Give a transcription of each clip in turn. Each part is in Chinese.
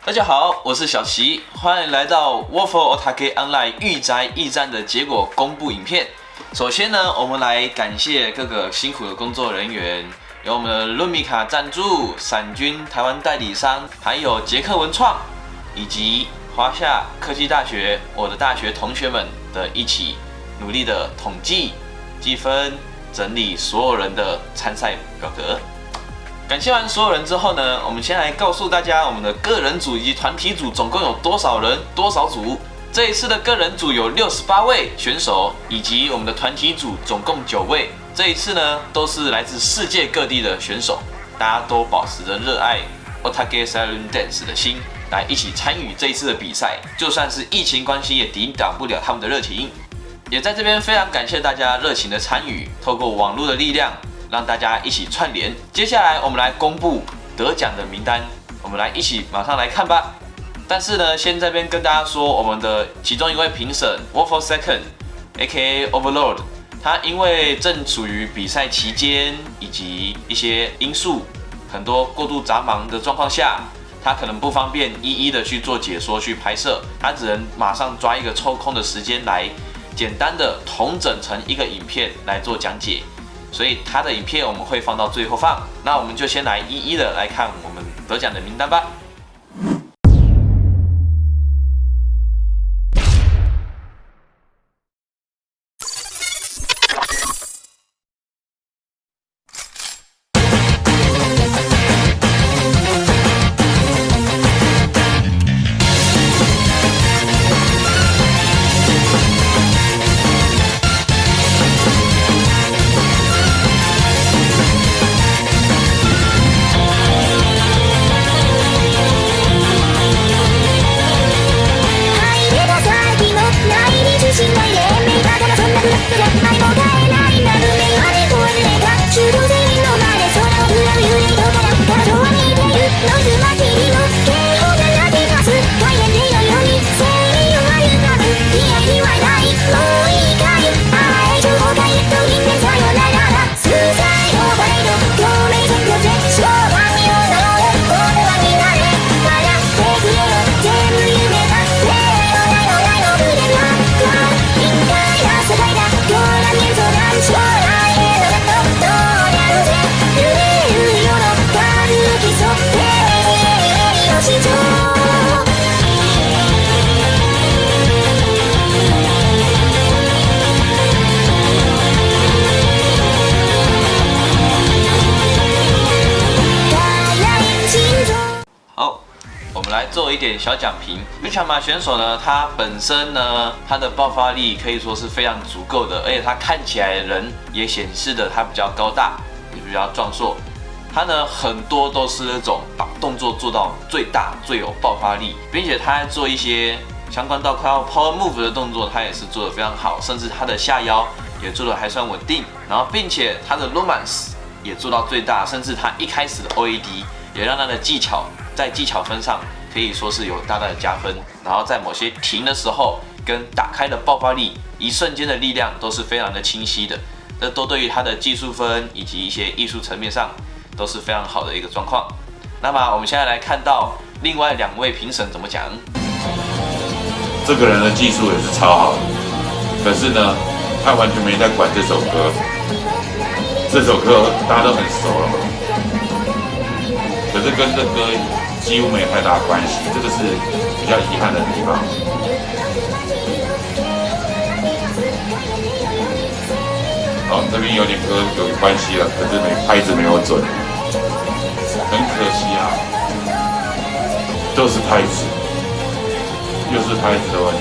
大家好，我是小齐，欢迎来到 Waffle Otake Online 御宅驿站的结果公布影片。首先呢，我们来感谢各个辛苦的工作人员，有我们的润米卡赞助、闪君台湾代理商，还有捷克文创，以及华夏科技大学我的大学同学们的一起努力的统计、积分、整理所有人的参赛表格。感谢完所有人之后呢，我们先来告诉大家我们的个人组以及团体组总共有多少人、多少组。这一次的个人组有68位选手，以及我们的团体组总共9位。这一次呢，都是来自世界各地的选手，大家都保持着热爱 Otake Silent Dance 的心，来一起参与这一次的比赛。就算是疫情关系，也抵挡不了他们的热情。也在这边非常感谢大家热情的参与，透过网络的力量，让大家一起串联。接下来我们来公布得奖的名单，我们来一起马上来看吧。但是呢，先在这边跟大家说，我们的其中一位评审 Waffle Second，A.K.A. Overlord， 他因为正处于比赛期间以及一些因素，很多过度杂忙的状况下，他可能不方便一一的去做解说、去拍摄，他只能马上抓一个抽空的时间来简单的统整成一个影片来做讲解。所以他的影片我们会放到最后放，那我们就先来一一的来看我们得奖的名单吧。做一点小讲评。日强马选手呢，他本身呢，他的爆发力可以说是非常足够的，而且他看起来人也显示的他比较高大，也比较壮硕。他呢很多都是那种把动作做到最大、最有爆发力，并且他在做一些相关到快要 power move 的动作，他也是做得非常好，甚至他的下腰也做得还算稳定。然后，并且他的 romance 也做到最大，甚至他一开始的 OAD 也让他的技巧在技巧分上可以说是有大大的加分，然后在某些停的时候跟打开的爆发力，一瞬间的力量都是非常的清晰的，这都对于他的技术分以及一些艺术层面上都是非常好的一个状况。那么我们现在来看到另外2位评审怎么讲。这个人的技术也是超好的，可是呢，他完全没在管这首歌。这首歌大家都很熟了，可是跟这歌几乎没有太大关系，这个是比较遗憾的地方。这边有点歌有关系了，可是拍子没有准，很可惜啊，就是拍子，又是拍子的问题，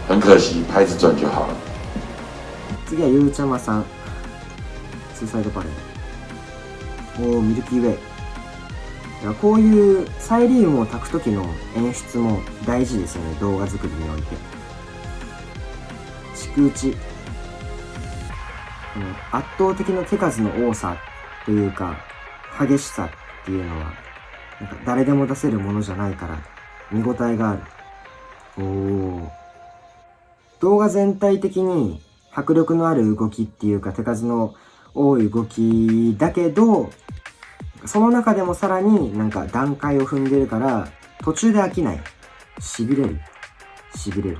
很可惜，拍子准就好了。次はゆうちゃまさん、ツーサイドバレー。ミルキーウェイ。こういうサイリウムを炊く時の演出も大事ですよね、動画作りにおいて。蓄打ち、圧倒的な手数の多さというか激しさっていうのはなんか誰でも出せるものじゃないから見応えがある。動画全体的に迫力のある動きっていうか手数の多い動きだけどその中でもさらになんか段階を踏んでるから、途中で飽きない。痺れる。痺れる。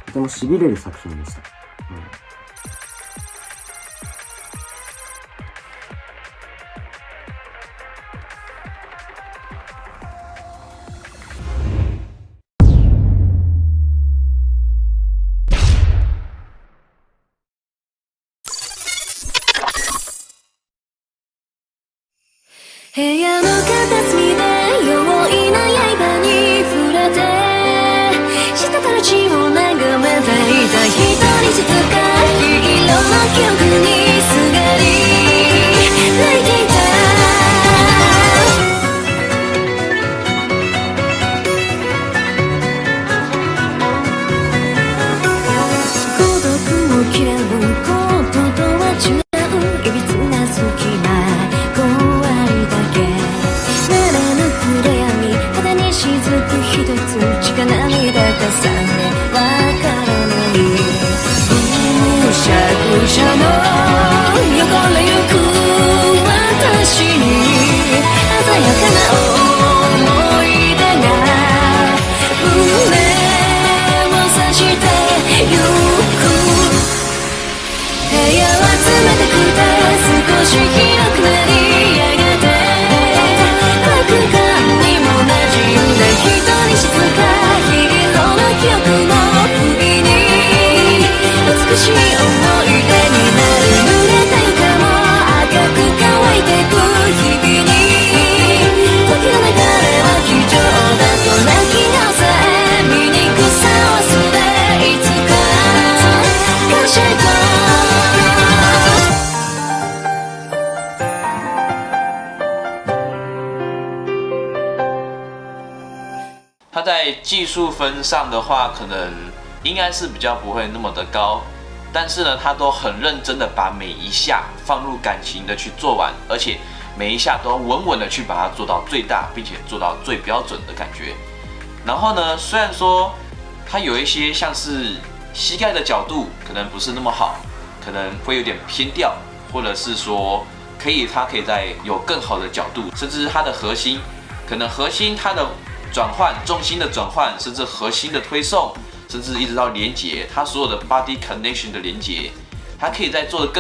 とても痺れる作品でした。部屋の片隅で容易な刃に触れて滴る血を眺めていた一人静か黄色の記憶にすがり泣いていた孤独を嫌うこととは違ういびつな隙間一つ血が涙重ねわからないぐしゃぐしゃの汚れゆく私に鮮やかな思い出が胸を刺してゆく部屋は冷たくて少し広くなりやがて白眼にも馴染んだ一人静か黄色の記憶の不意に美しい思い出になる濡れた床も赤く乾いてく日々に時の流れは非常だと泣き直さえ醜さを忘れいつか感謝と它在技术分上的话，可能应该是比较不会那么的高，但是呢，他都很认真的把每一下放入感情的去做完，而且每一下都稳稳的去把它做到最大，并且做到最标准的感觉。然后呢，虽然说它有一些像是膝盖的角度可能不是那么好，可能会有点偏掉，或者是说它可以再有更好的角度，甚至它的核心，可能核心它的转换重心的转换，甚至核心的推送，甚至一直到连接，它所有的 body connection 的连接，它可以在做得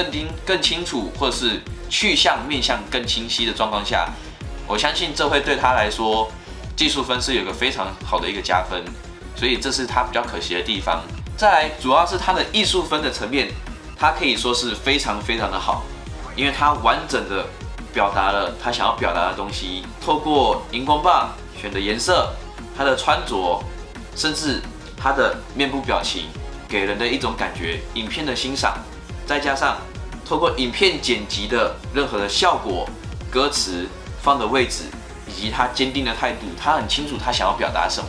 更清楚，或者是去向面向更清晰的状况下，我相信这会对他来说技术分是有一个非常好的一个加分，所以这是他比较可惜的地方。再来，主要是他的艺术分的层面，它可以说是非常非常的好，因为它完整的表达了他想要表达的东西，透过荧光棒选的颜色，他的穿着，甚至他的面部表情，给人的一种感觉，影片的欣赏，再加上透过影片剪辑的任何的效果、歌词放的位置，以及他坚定的态度，他很清楚他想要表达什么。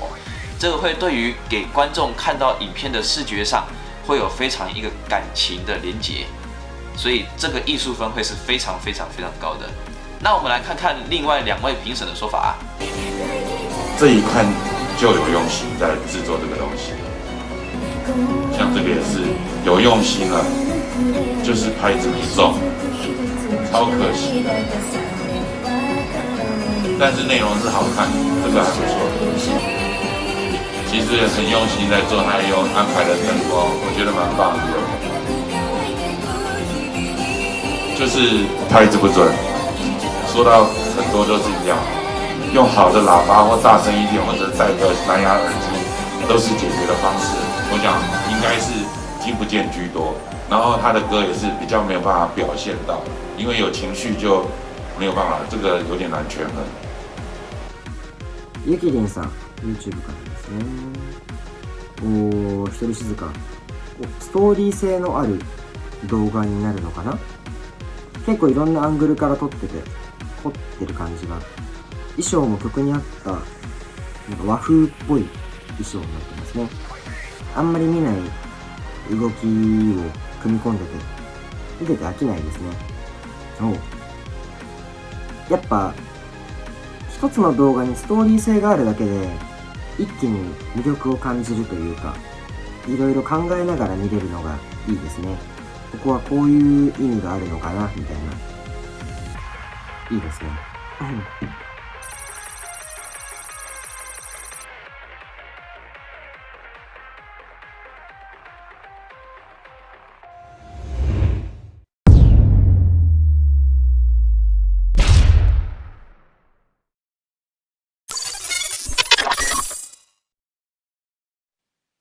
这个会对于给观众看到影片的视觉上，会有非常一个感情的连结，所以这个艺术分会是非常非常非常高的。那我们来看看另外2位评审的说法啊。这一看就有用心在制作这个东西，像这个也是有用心了，就是拍子不重，超可惜的。但是内容是好看，这个还不错。其实也很用心在做，还有安排的灯光，我觉得蛮棒的。就是拍子不准，说到很多都是一样。用好的喇叭或大声一点，或者戴个蓝牙耳机，都是解决的方式。我想应该是听不见居多。然后他的歌也是比较没有办法表现到，因为有情绪就没有办法，这个有点难权衡。ゆきりんさん、YouTube からですね。一人静か。ストーリー性のある動画になるのかな。結構いろんなアングルから撮ってて、凝ってる感じが。衣装も曲に合ったなんか和風っぽい衣装になってますね。あんまり見ない動きを組み込んでて見てて飽きないですね。やっぱ一つの動画にストーリー性があるだけで一気に魅力を感じるというか、いろいろ考えながら見れるのがいいですね。ここはこういう意味があるのかなみたいな。いいですね。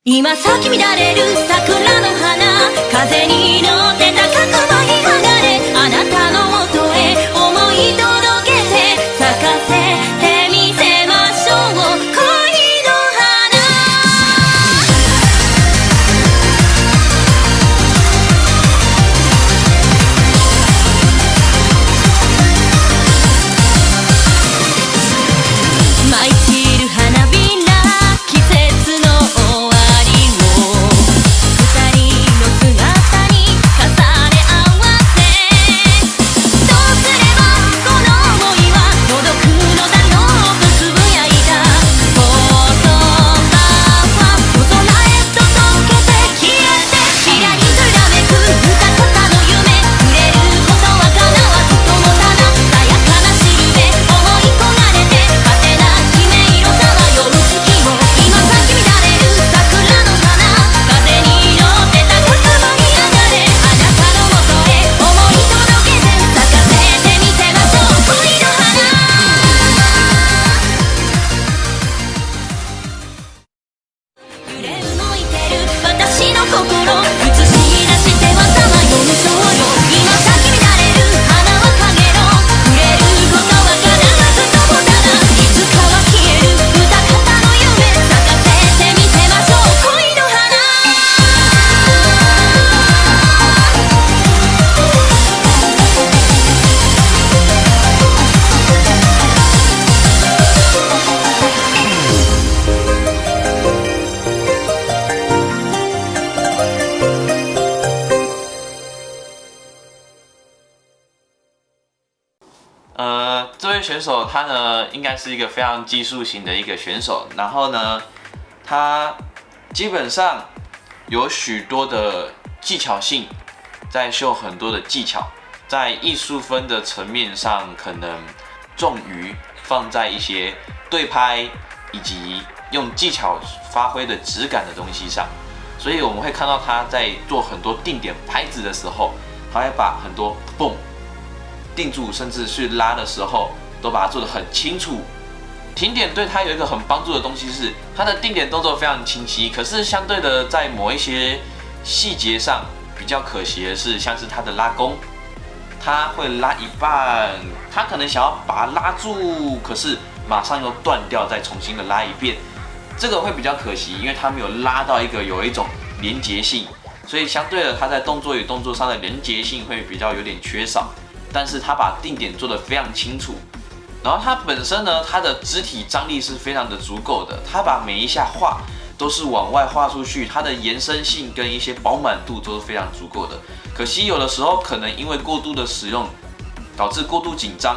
今咲き乱れる桜の花、風に乗って高く舞い上がれ、あなたのもとへ思い届けて、咲かせてみせましょう恋の花。舞い散る花びら、季節の終わりを二人の姿に重ね合わせ、どうすればこの想いは届くのだろうとつぶやいた言葉は夜空へと溶けて消えて、ちらりとらめく二方の夢、触れることは叶わずともたださやかなしるべ、思い焦がれて果てなき迷路さまよう月を、今咲き乱れる桜の花、風に乗って高く舞い上がれ、あなたのもとへ思い届けて、咲かせてみせましょう恋の花。揺れ動いてる私の心、映し出してはさまよう少女、今咲き乱れる花は陰の、触れることは叶わずともただいつかは消える二方の夢、咲かせてみせましょう恋の花。这位选手他呢，应该是一个非常技术型的一个选手，然后呢，他基本上有许多的技巧性，在秀很多的技巧，在艺术分的层面上，可能重于放在一些对拍以及用技巧发挥的质感的东西上，所以我们会看到他在做很多定点拍子的时候，他会把很多蹦定住，甚至去拉的时候，都把它做得很清楚。停点对他有一个很帮助的东西是，他的定点动作非常清晰，可是相对的，在某一些细节上比较可惜的是，像是他的拉弓，他会拉一半，他可能想要把它拉住，可是马上又断掉，再重新的拉一遍，这个会比较可惜，因为他没有拉到有一种连结性，所以相对的，他在动作与动作上的连结性会比较有点缺少。但是他把定点做得非常清楚，然后他本身呢，他的肢体张力是非常的足够的，他把每一下画都是往外画出去，它的延伸性跟一些饱满度都是非常足够的。可惜有的时候可能因为过度的使用，导致过度紧张，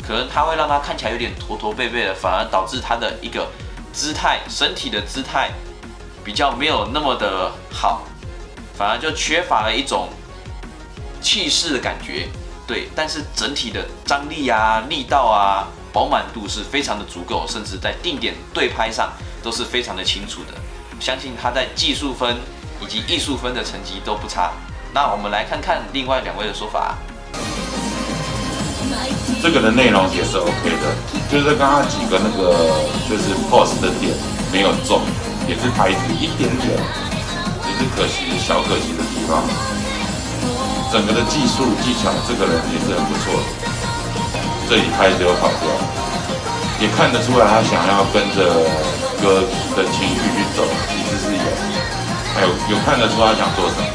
可能它会让它看起来有点驼驼背背的，反而导致它的一个姿态，身体的姿态比较没有那么的好，反而就缺乏了一种气势的感觉。对，但是整体的张力啊、力道啊、饱满度是非常的足够，甚至在定点对拍上都是非常的清楚的。相信他在技术分以及艺术分的成绩都不差。那我们来看看另外两位的说法。这个的内容也是 OK 的，就是刚刚几个那个就是 pose 的点没有中，也是拍子一点点，只是小可惜的地方。整个的技术技巧，这个人也是很不错的。这里拍子有跑掉，也看得出来他想要跟着歌的情绪去走，其实是有，还有看得出他想做什么，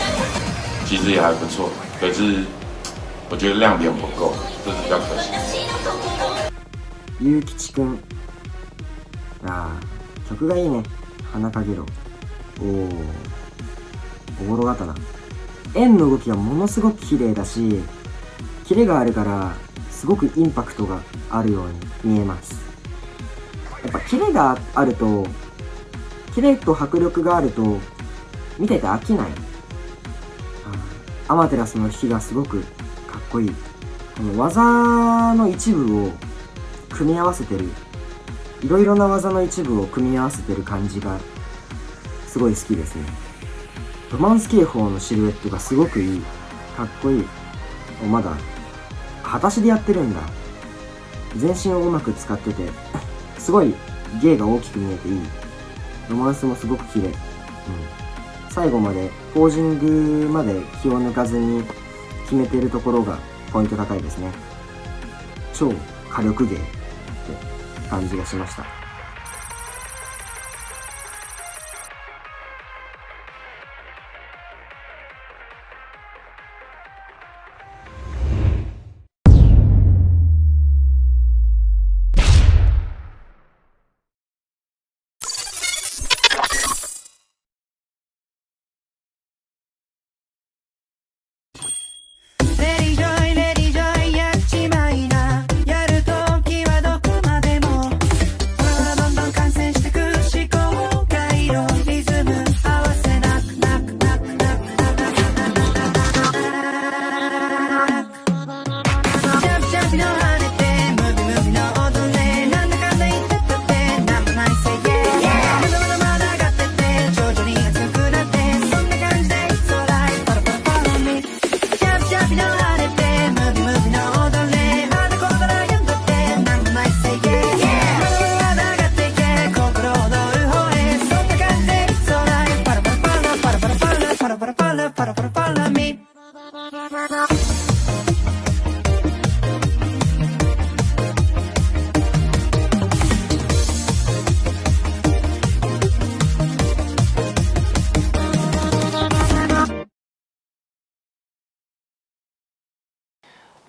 其实也还不错。可是我觉得亮点不够，这是比较可惜。ゆうきちくん、曲がいいね。花かげろ。おもろかったな。円の動きがものすごく綺麗だし、キレがあるからすごくインパクトがあるように見えます。やっぱキレがあると、キレと迫力があると見てて飽きない。アマテラスの弾きがすごくかっこいいこの技の一部を組み合わせてる、いろいろな技の一部を組み合わせてる感じがすごい好きですね。ロマンス警報のシルエットがすごくいい、かっこいい。まだ裸足でやってるんだ。全身をうまく使っててすごい芸が大きく見えていい。ロマンスもすごく綺麗。最後までポージングまで気を抜かずに決めてるところがポイント高いですね。超火力芸って感じがしました。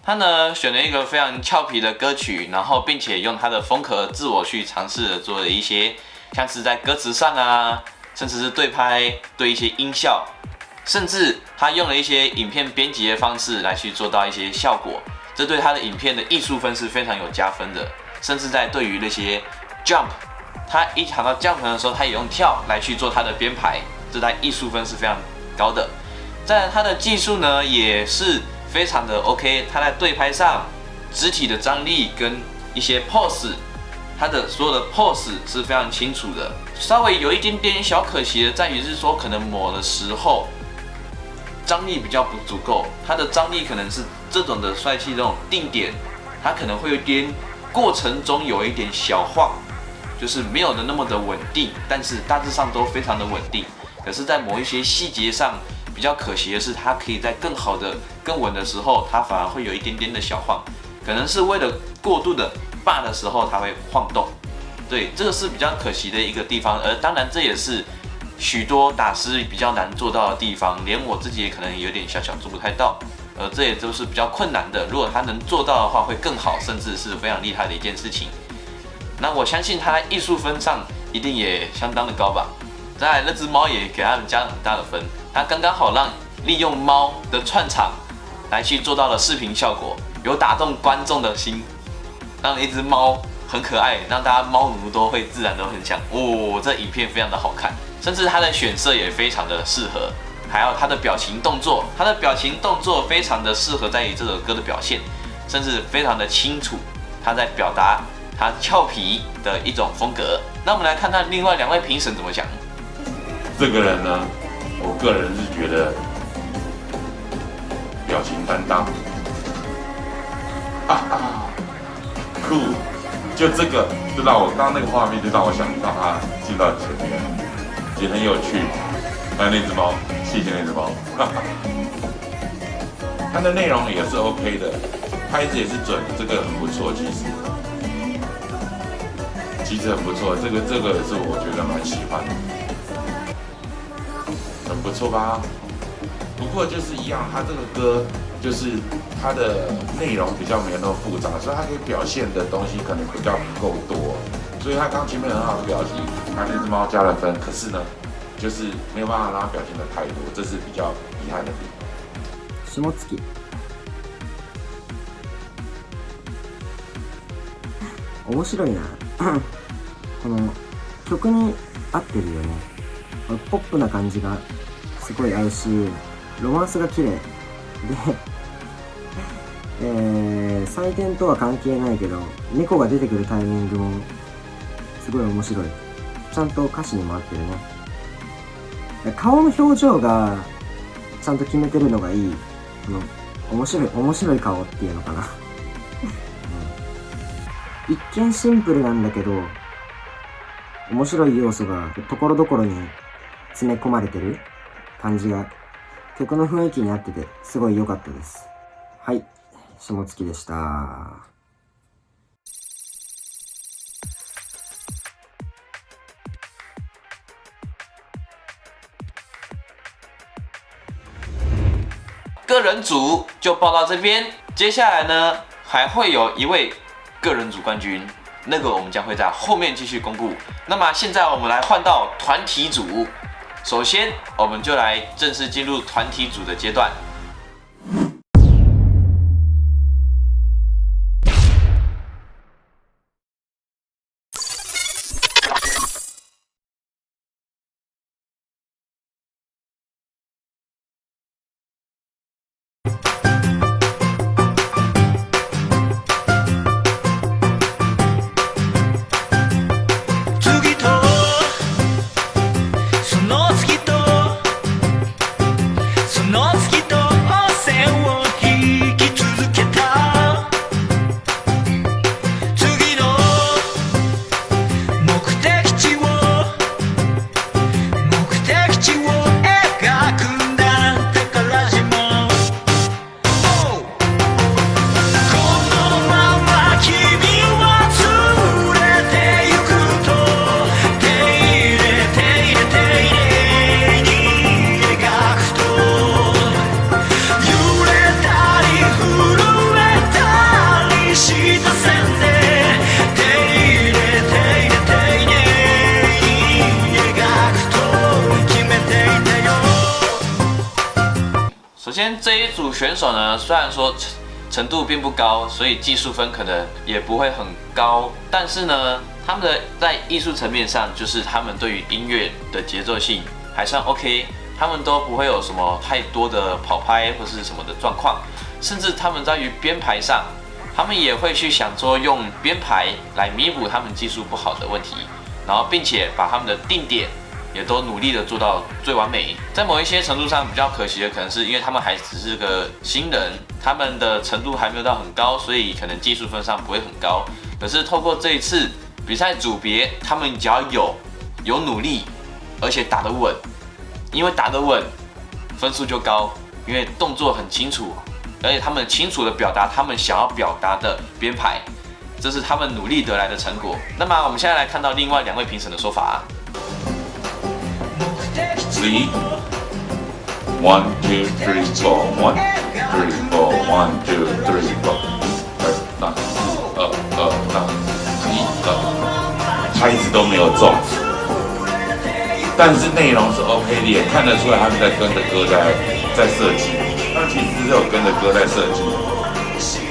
他呢选了一个非常俏皮的歌曲，然后并且用他的风格自我去尝试的做了一些，像是在歌词上啊，甚至是对拍、对一些音效，甚至他用了一些影片编辑的方式来去做到一些效果，这对他的影片的艺术分是非常有加分的。甚至在对于那些 jump， 他一谈到 jump 的时候，他也用跳来去做他的编排，这在艺术分是非常高的。再来他的技术呢也是非常的 OK， 他在对拍上肢体的张力跟一些 pose， 他的所有的 pose 是非常清楚的。稍微有一点点小可惜的在于是说，可能某的时候张力比较不足够，他的张力可能是这种的帅气这种定点，他可能会有一点过程中有一点小晃，就是没有的那么的稳定，但是大致上都非常的稳定。可是，在某一些细节上比较可惜的是，它可以在更好的、更稳的时候，它反而会有一点点的小晃，可能是为了过度的霸的时候，它会晃动。对，这个是比较可惜的一个地方，而当然这也是许多打师比较难做到的地方，连我自己也可能有点小小做不太到，这也都是比较困难的。如果他能做到的话，会更好，甚至是非常厉害的一件事情。那我相信他在艺术分上一定也相当的高吧。再来，那只猫也给他们加了很大的分，他刚刚好让利用猫的串场来去做到了视频效果，有打动观众的心，让一只猫很可爱，让大家猫奴都会自然的很想哦，这影片非常的好看，甚至它的选色也非常的适合，还有它的表情动作，它的表情动作非常的适合在于这首歌的表现，甚至非常的清楚，它在表达它俏皮的一种风格。那我们来看看另外两位评审怎么讲。这个人呢，我个人是觉得表情担当，酷，就这个就让我刚刚那个画面就让我想到他进到前面，也很有趣。还有那只猫，谢谢那只猫，它的内容也是 OK 的，拍子也是准，这个很不错，其实很不错，这个也是我觉得蛮喜欢的。很不错吧？不过就是一样，他这个歌就是它的内容比较没有那么复杂，所以它可以表现的东西可能比较不够多，所以他刚前面很好的表情，他那只猫加了分，可是呢，就是没有办法让它表现的太多，这是比较遗憾的地方。下月面白いなこの曲に合ってるよね。ポップな感じがすごい合うし、ロマンスが綺麗で採点とは関係ないけど、猫が出てくるタイミングもすごい面白い。ちゃんと歌詞にも合ってるね。顔の表情がちゃんと決めてるのがいい。この面白い顔っていうのかな、一見シンプルなんだけど面白い要素がところどころに詰め込まれてる感じが曲の雰囲気に合っててすごい良かったです。はい、下月でした。个人组就报到这边，接下来呢还会有一位个人组冠军，那个我们将会在后面继续公布。那么现在我们来换到团体组，首先我们就来正式进入团体组的阶段。首先这一组选手呢，虽然说程度并不高，所以技术分可能也不会很高，但是呢，他们的在艺术层面上，就是他们对于音乐的节奏性还算 OK， 他们都不会有什么太多的跑拍或是什么的状况，甚至他们在于编排上，他们也会去想说用编排来弥补他们技术不好的问题，然后并且把他们的定点也都努力的做到最完美。在某一些程度上比较可惜的，可能是因为他们还只是个新人，他们的程度还没有到很高，所以可能技术分上不会很高。可是透过这一次比赛组别，他们只要有努力，而且打得稳，因为打得稳，分数就高，因为动作很清楚，而且他们清楚的表达他们想要表达的编排，这是他们努力得来的成果。那么我们现在来看到另外2位评审的说法。3 1 2 3 4 1 3 4 1 2 3 4，那拍子都没有中，但是内容是 OK 的，也看得出来他们在跟着歌在设计，他们其实是有跟着歌在设计，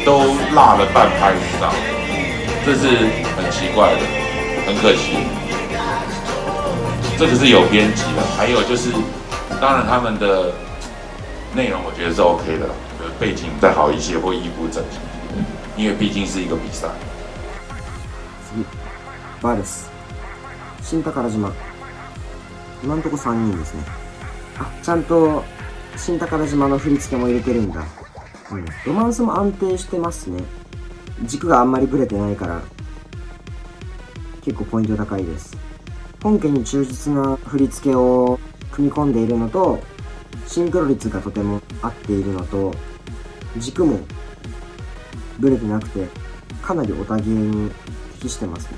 都落了半拍以上，这是很奇怪的，很可惜。这个是有编辑的，还有就是，当然他们的内容我觉得是 OK 的，背景再好一些或衣服整齐，因为毕竟是一个比赛。次、バルス、新宝島。今んとこ3人ですね。あ、ちゃんと新宝島の振り付けも入れてるんだ。ロマンスも安定してますね。軸があんまりブレてないから結構ポイント高いです。本家に忠実な振り付けを組み込んでいるのと、シンクロ率がとても合っているのと、軸もブレてなくてかなりオタ芸に適してますね。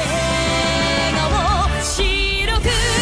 笑顔白く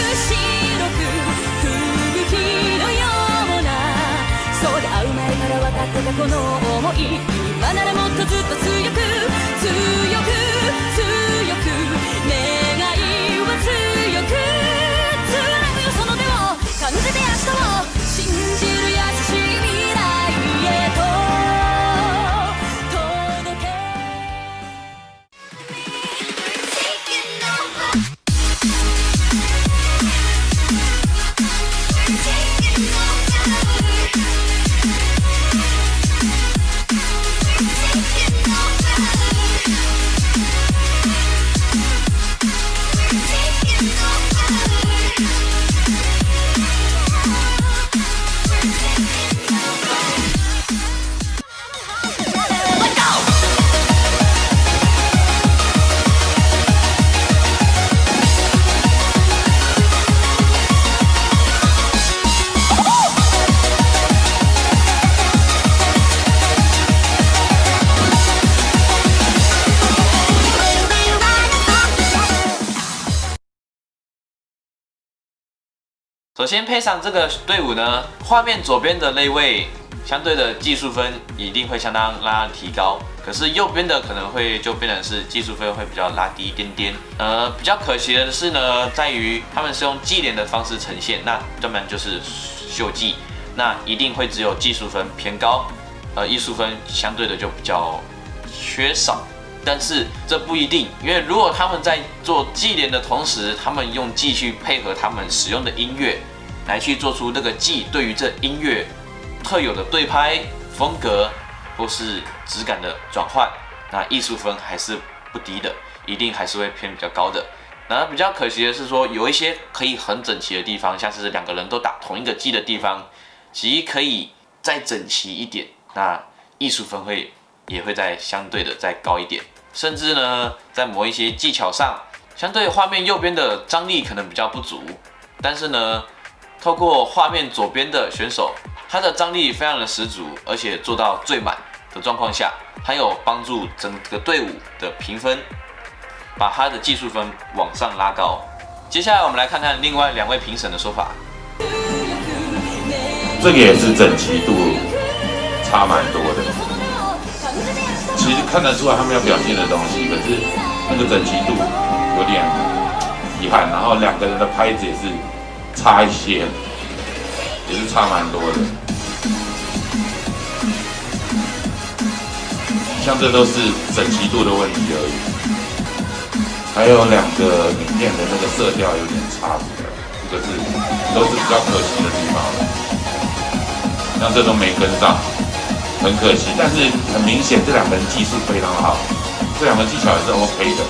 首先配上这个队伍呢，画面左边的那位相对的技术分一定会相当拉提高，可是右边的可能会就变成是技术分会比较拉低一点点。比较可惜的是呢，在于他们是用技连的方式呈现，那专门就是秀技，那一定会只有技术分偏高，艺术分相对的就比较缺少。但是这不一定，因为如果他们在做技连的同时，他们用技去配合他们使用的音乐，来去做出那个技对于这音乐特有的对拍、风格或是质感的转换，那艺术分还是不低的，一定还是会偏比较高的。那比较可惜的是说，有一些可以很整齐的地方，像是两个人都打同一个技的地方，其实可以再整齐一点，那艺术分也会再相对的再高一点。甚至呢，在某一些技巧上，相对画面右边的张力可能比较不足，但是呢，透过画面左边的选手，他的张力非常的十足，而且做到最满的状况下，还有帮助整个队伍的评分，把他的技术分往上拉高。接下来我们来看看另外2位评审的说法。这个也是整齐度差蛮多的。其实看得出来他们要表现的东西，可是那个整齐度有点遗憾，然后两个人的拍子也是差一些，也是差蛮多的。像这都是整齐度的问题而已，还有2个影片的那个色调有点差别，这个都是比较可惜的地方了，像这都没跟上。很可惜，但是很明显这2个人技术非常好，这2个技巧也是 OK 的，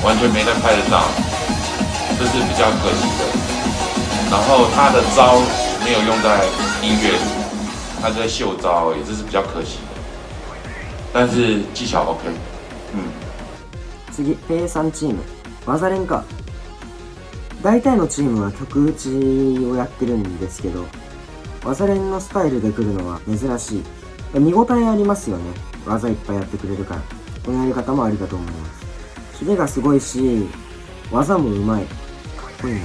完全没在拍得上，这是比较可惜的。然后他的招没有用在音乐里，他在秀招而已，这是比较可惜的。但是技巧 OK， 次、ペイ3チーム、技連か。大体のチームは曲打ちをやってるんですけど、技連のスタイルで来るのは珍しい。見応えありますよね。技いっぱいやってくれるから。このやり方もありだと思います。キレがすごいし、技もうまい。かっこいいな。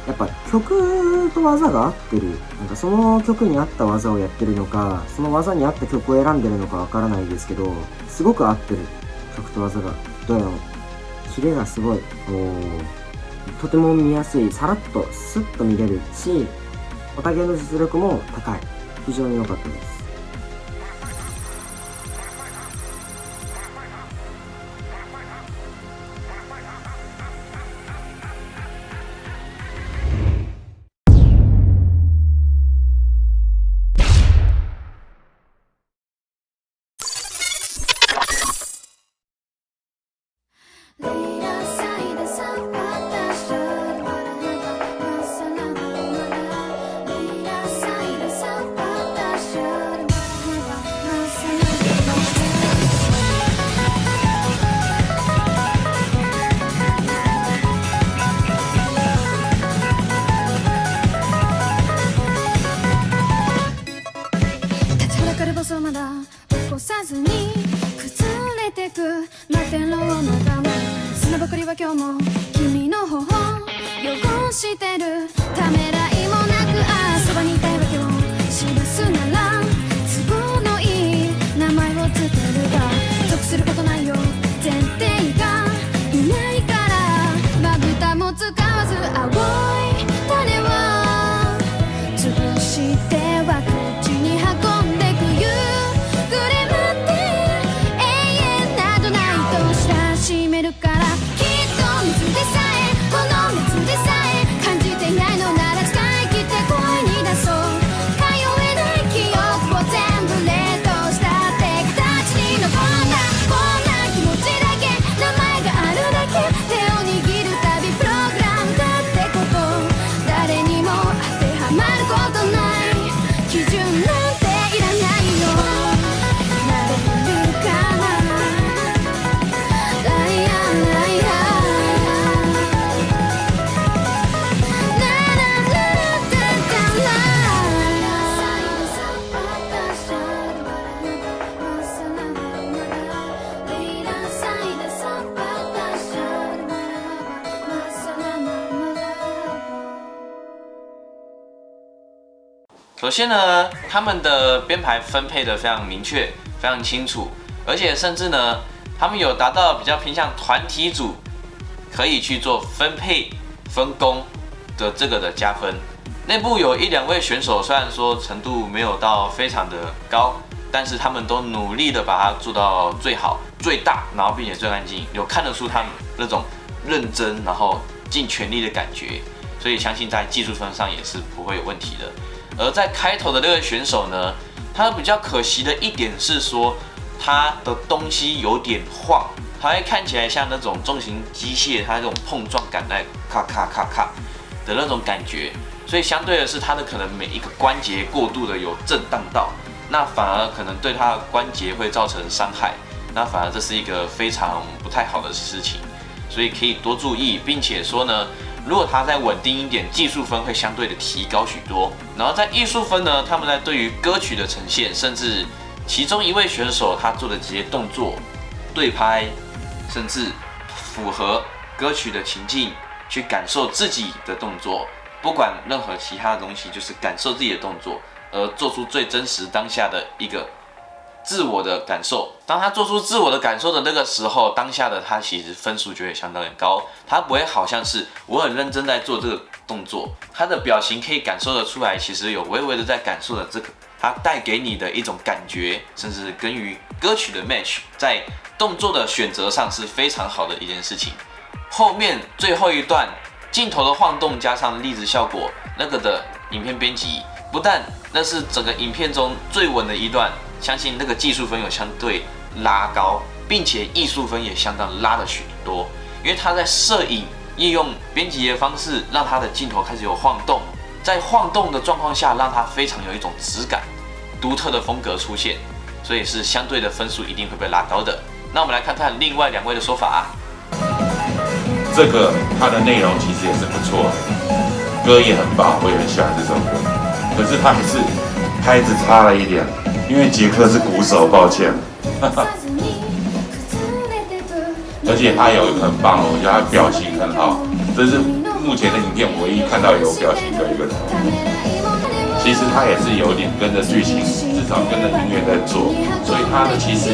やっぱ曲と技が合ってる。なんかその曲に合った技をやってるのか、その技に合った曲を選んでるのかわからないですけど、すごく合ってる。曲と技が。どうやろう。キレがすごい。とても見やすい。さらっとスッと見れるし、おたげの実力も高い。非常に良かったです。そまだ起こさずに崩れてく摩天楼の中も砂ばかりは今日も君の頬汚してるためらいもなくそばにいたいわけを示すなら都合のいい名前をつけるが属することないよ前提がいないからまぶたも使わず青い種を潰しては口に運んでからきっと水でさえこの熱でさえ感じていないのなら使首先呢，他们的编排分配的非常明确，非常清楚，而且甚至呢，他们有达到比较偏向团体组，可以去做分配分工的这个的加分。内部有1、2位选手，虽然说程度没有到非常的高，但是他们都努力的把它做到最好、最大，然后并且最干净，有看得出他们那种认真，然后尽全力的感觉，所以相信在技术分上也是不会有问题的。而在开头的这位选手呢，他比较可惜的一点是说，他的东西有点晃，它会看起来像那种重型机械，它那种碰撞感，那咔咔咔咔的那种感觉。所以相对的是，它的可能每一个关节过度的有震荡到，那反而可能对它的关节会造成伤害，那反而这是一个非常不太好的事情，所以可以多注意，并且说呢，如果它再稳定一点，技术分会相对的提高许多。然后在艺术分呢，他们在对于歌曲的呈现，甚至其中一位选手他做的这些动作、对拍，甚至符合歌曲的情境，去感受自己的动作。不管任何其他的东西，就是感受自己的动作，而做出最真实当下的一个自我的感受。当他做出自我的感受的那个时候，当下的他其实分数就会相当的高。他不会好像是我很认真在做这个动作，他的表情可以感受得出来，其实有微微的在感受的这个他带给你的一种感觉，甚至跟于歌曲的 match， 在动作的选择上是非常好的一件事情。后面最后一段镜头的晃动加上粒子效果，那个的影片编辑，不但那是整个影片中最稳的一段，相信那个技术分有相对拉高，并且艺术分也相当拉了许多，因为他在摄影利用编辑的方式，让他的镜头开始有晃动，在晃动的状况下，让他非常有一种质感、独特的风格出现，所以是相对的分数一定会被拉高的。那我们来看看另外2位的说法。这个它的内容其实也是不错，歌也很棒，我也很喜欢这首歌。可是它还是拍子差了一点，因为杰克是鼓手，抱歉。而且他有很棒，我觉得他表情很好，这是目前的影片唯一看到有表情的一个人。其实他也是有点跟着剧情，至少跟着音乐在做，所以其实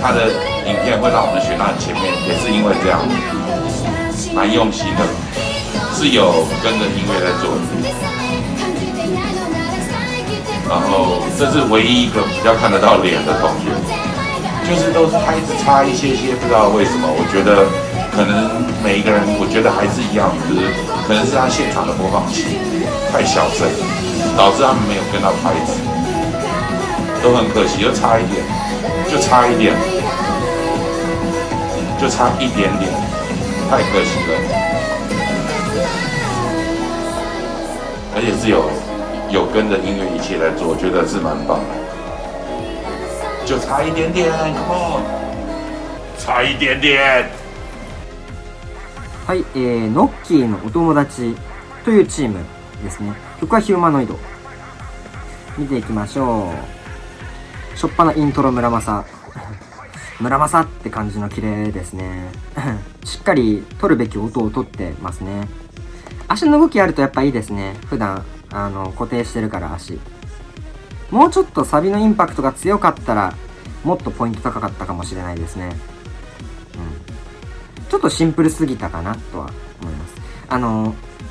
他的影片会让我们选到很前面，也是因为这样。蛮用心的，是有跟着音乐在做的。然后这是唯一一个比较看得到脸的同学，就是都是拍子差一些，不知道为什么。我觉得可能每一个人，我觉得还是一样，就是可能是他现场的播放器太小声，导致他们没有跟到拍子，都很可惜，就差一点，就差一点，就差一点点。太可惜了，而且是有跟着音乐一起来做，我觉得是蛮棒的，就差一点点 ，Come on， 差一点点。はい、ノッキーのお友達というチームですね。曲はヒューマノイド。見ていきましょう。しょっぱなイントロ村正。村正って感じの綺麗ですね。しっかり取るべき音を取ってますね。足の動きあるとやっぱいいですね。普段固定してるから足。もうちょっとサビのインパクトが強かったらもっとポイント高かったかもしれないですね。ちょっとシンプルすぎたかなとは思います。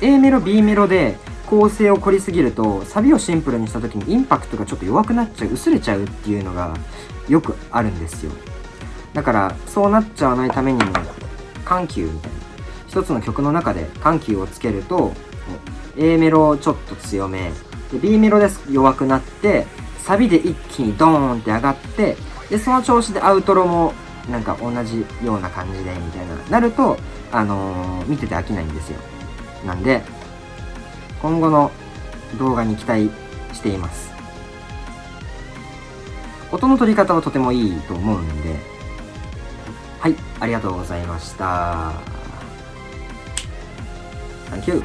A メロ B メロで構成を凝りすぎるとサビをシンプルにした時にインパクトがちょっと弱くなっちゃう、薄れちゃうっていうのがよくあるんですよ。だからそうなっちゃわないためにも緩急みたいな一つの曲の中で緩急をつけると A メロちょっと強めで B メロで弱くなってサビで一気にドーンって上がってでその調子でアウトロもなんか同じような感じでみたいななると見てて飽きないんですよ。なんで今後の動画に期待しています。音の取り方はとてもいいと思うんではい、ありがとうございました。Thank you.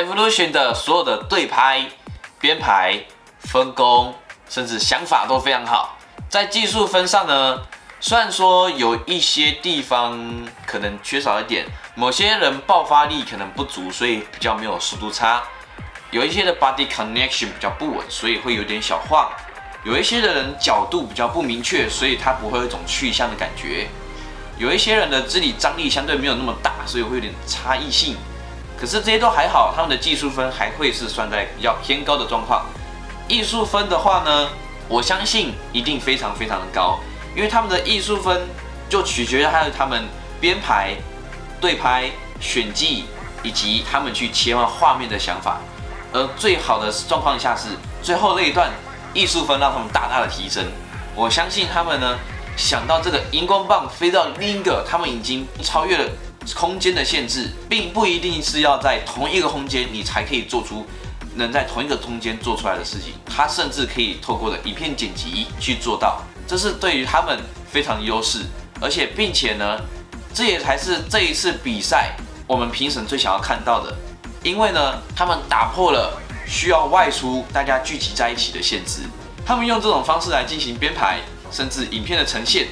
Evolution 的所有的对拍、编排、分工，甚至想法都非常好。在技术分上呢，虽然说有一些地方可能缺少一点，某些人爆发力可能不足，所以比较没有速度差；有一些的 body connection 比较不稳，所以会有点小晃；有一些的人角度比较不明确，所以他不会有一种去向的感觉；有一些人的肢体张力相对没有那么大，所以会有点差异性。可是这些都还好，他们的技术分还会是算在比较偏高的状况。艺术分的话呢，我相信一定非常非常的高，因为他们的艺术分就取决于他们编排、对拍、选技以及他们去切换画面的想法。而最好的状况下是最后那一段艺术分让他们大大的提升。我相信他们呢想到这个荧光棒飞到另一个，他们已经超越了空间的限制，并不一定是要在同一个空间你才可以做出能在同一个空间做出来的事情，他甚至可以透过的影片剪辑去做到，这是对于他们非常优势。而且并且呢，这也才是这一次比赛我们评审最想要看到的，因为呢，他们打破了需要外出大家聚集在一起的限制，他们用这种方式来进行编排，甚至影片的呈现，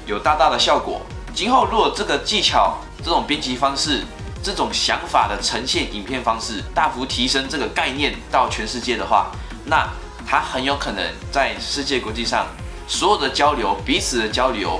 有大大的效果。今后如果这个技巧、这种编辑方式、这种想法的呈现影片方式大幅提升这个概念到全世界的话，那它很有可能在世界国际上所有的交流、彼此的交流，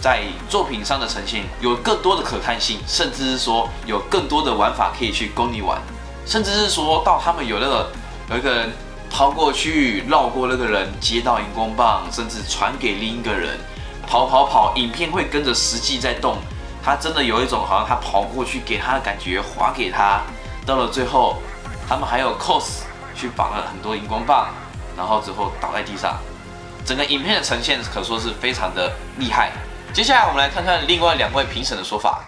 在作品上的呈现有更多的可看性，甚至是说有更多的玩法可以去供你玩，甚至是说到他们有一个人跑过去绕过那个人，接到荧光棒，甚至传给另一个人，跑，影片会跟着实际在动。他真的有一种好像他跑过去给他的感觉，划给他。到了最后，他们还有 cos 去绑了很多荧光棒，然后之后倒在地上。整个影片的呈现可说是非常的厉害。接下来我们来看看另外2位评审的说法。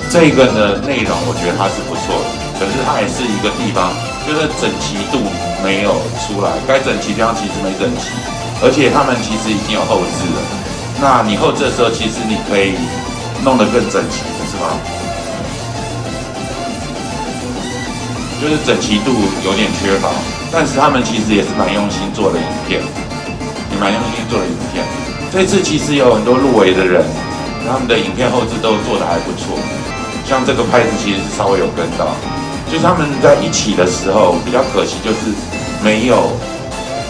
这个的内容我觉得它是不错的，可是它也是一个地方，就是整齐度没有出来，该整齐的地方其实没整齐，而且他们其实已经有后置了。那你后置的时候，其实你可以弄得更整齐，是吗？就是整齐度有点缺乏，但是他们其实也是蛮用心做的影片，也蛮用心做的影片。这次其实有很多入围的人，他们的影片后置都做得还不错。像这个拍子其实是稍微有跟到，就是他们在一起的时候比较可惜，就是没有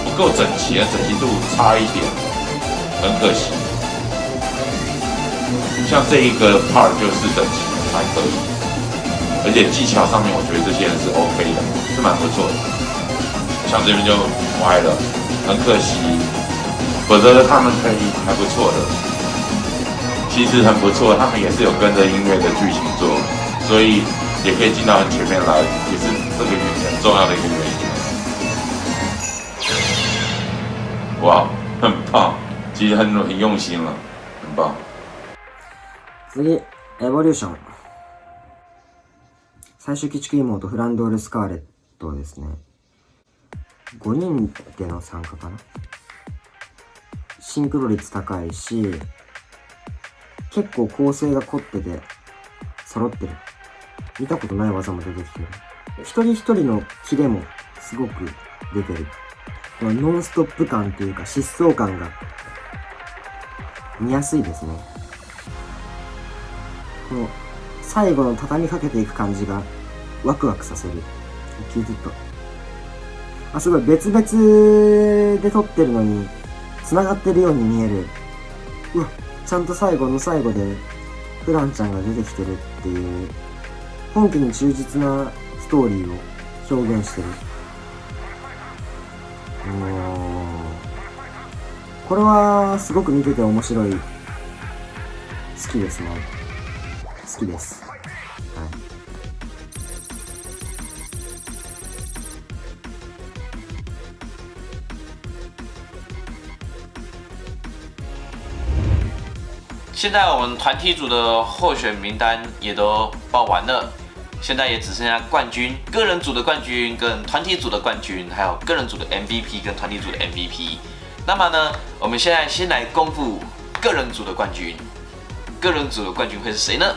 不够整齐，整齐度差一点，很可惜。像这一个 part 就是整齐还可以，而且技巧上面我觉得这些人是 OK 的，是蛮不错的。像这边就歪了，很可惜，否则他们可以还不错的。其实很不错，他们也是有跟着音乐的剧情做，所以也可以进到很前面来，也是这个很重要的一个原因。哇，很棒，其实很用心了，很棒。次、エボリューション。最終鬼畜妹とフランドール・スカーレットですね。5人での参加かな。シンクロ率高いし、結構構成が凝ってて揃ってる。見たことない技も出てきてる。一人一人のキレもすごく出てる。このノンストップ感というか疾走感が見やすいですね。この最後の畳みかけていく感じがワクワクさせる。キューティット。すごい別々で撮ってるのに繋がってるように見える。うわ、ちゃんと最後の最後でフランちゃんが出てきてるっていう、本家に忠実なストーリーを表現してる。これはすごく見てて面白い。好きですね。好きです。はい。现在我们团体组的候选名单也都报完了，现在也只剩下冠军、个人组的冠军跟团体组的冠军，还有个人组的 MVP 跟团体组的 MVP。那么呢，我们现在先来公布个人组的冠军。个人组的冠军会是谁呢？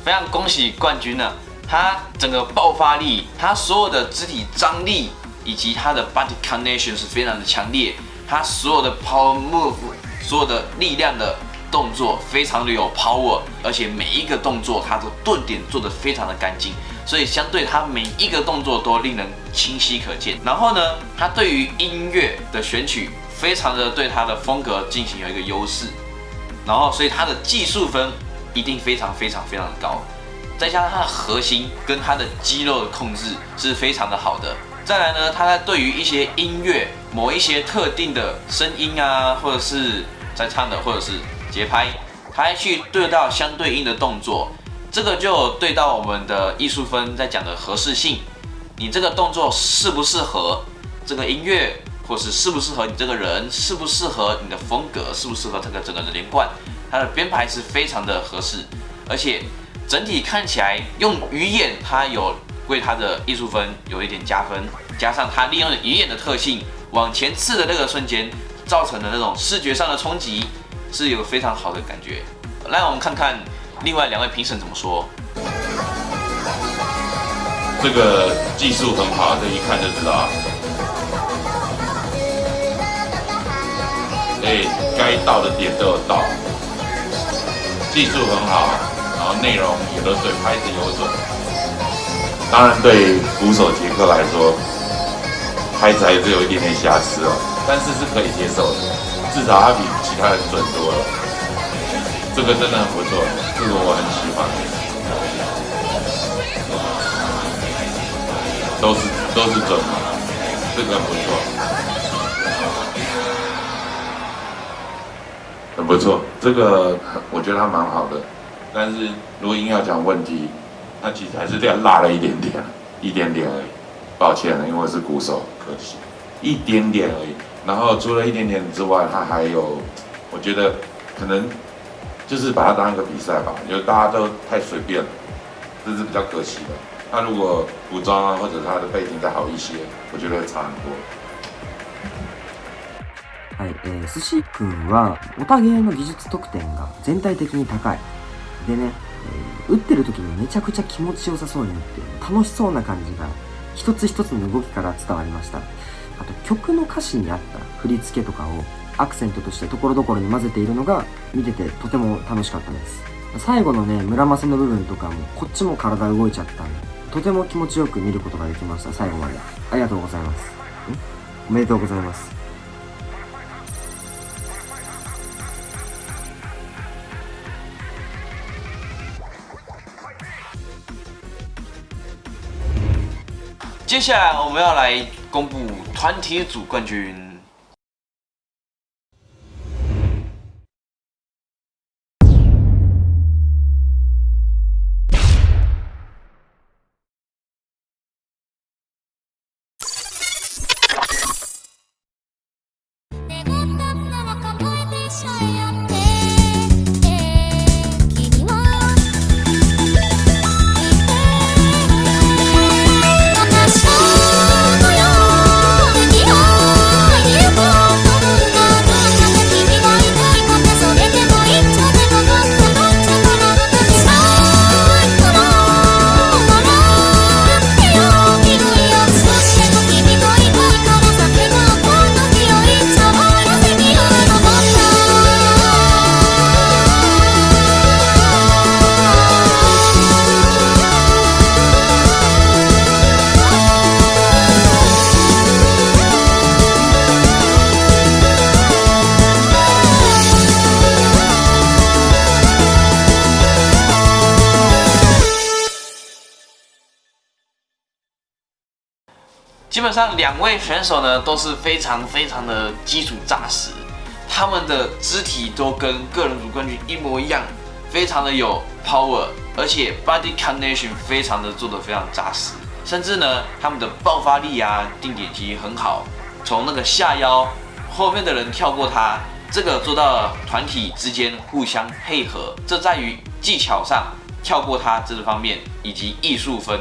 非常恭喜冠军呢！他整个爆发力，他所有的肢体张力以及他的 body coordination 是非常的强烈，他所有的 power move， 所有的力量的动作非常的有 power， 而且每一个动作他的顿点做得非常的干净，所以相对他每一个动作都令人清晰可见。然后呢，他对于音乐的选取非常的对他的风格进行有一个优势，然后所以他的技术分一定非常的高。再加上他的核心跟他的肌肉的控制是非常的好的。再来呢，他在对于一些音乐某一些特定的声音啊，或者是在唱的，或者是节拍，他还去对到相对应的动作，这个就对到我们的艺术分在讲的合适性，你这个动作适不适合这个音乐，或是适不适合你这个人，适不适合你的风格，适不适合这个整个的连贯，它的编排是非常的合适，而且整体看起来用鱼眼，它有为它的艺术分有一点加分，加上它利用鱼眼的特性往前刺的那个瞬间，造成的那种视觉上的冲击，是有非常好的感觉。来，我们看看另外2位评审怎么说。这个技术很好，这一看就知道。该到的点都有到，技术很好。然后内容也都对，拍子有准。当然，对鼓手杰克来说，拍子还是有一点点瑕疵哦，但是是可以接受的，至少他比其他人准多了。这个真的很不错，这个我很喜欢。都是准嘛，这个很不错，很不错。这个我觉得他蛮好的。但是如果硬要讲问题，他其实还是落了一点点而已。抱歉了，因为我是鼓手，可惜一点点而已。然后除了一点点之外，他还有，我觉得可能就是把它当一个比赛吧，因为大家都太随便了，这是比较可惜的。他如果服装啊或者他的背景再好一些，我觉得会差很多。はい、寿司くんはオタ芸の技術得点が全体的に高い。でね、打ってる時にめちゃくちゃ気持ちよさそうに打って楽しそうな感じが一つ一つの動きから伝わりました。あと曲の歌詞に合った振り付けとかをアクセントとしてところどころに混ぜているのが見ててとても楽しかったです。最後のね村正の部分とかもこっちも体動いちゃったんでとても気持ちよく見ることができました。最後までありがとうございます。おめでとうございます。接下来我们要来公布团体组冠军。基本上2位选手呢都是非常的基础扎实，他们的肢体都跟个人组冠军一模一样，非常的有 power， 而且 body coordination 非常的做得非常扎实，甚至呢他们的爆发力啊定点击很好，从那个下腰后面的人跳过他，这个做到了团体之间互相配合，这在于技巧上跳过他这方面以及艺术分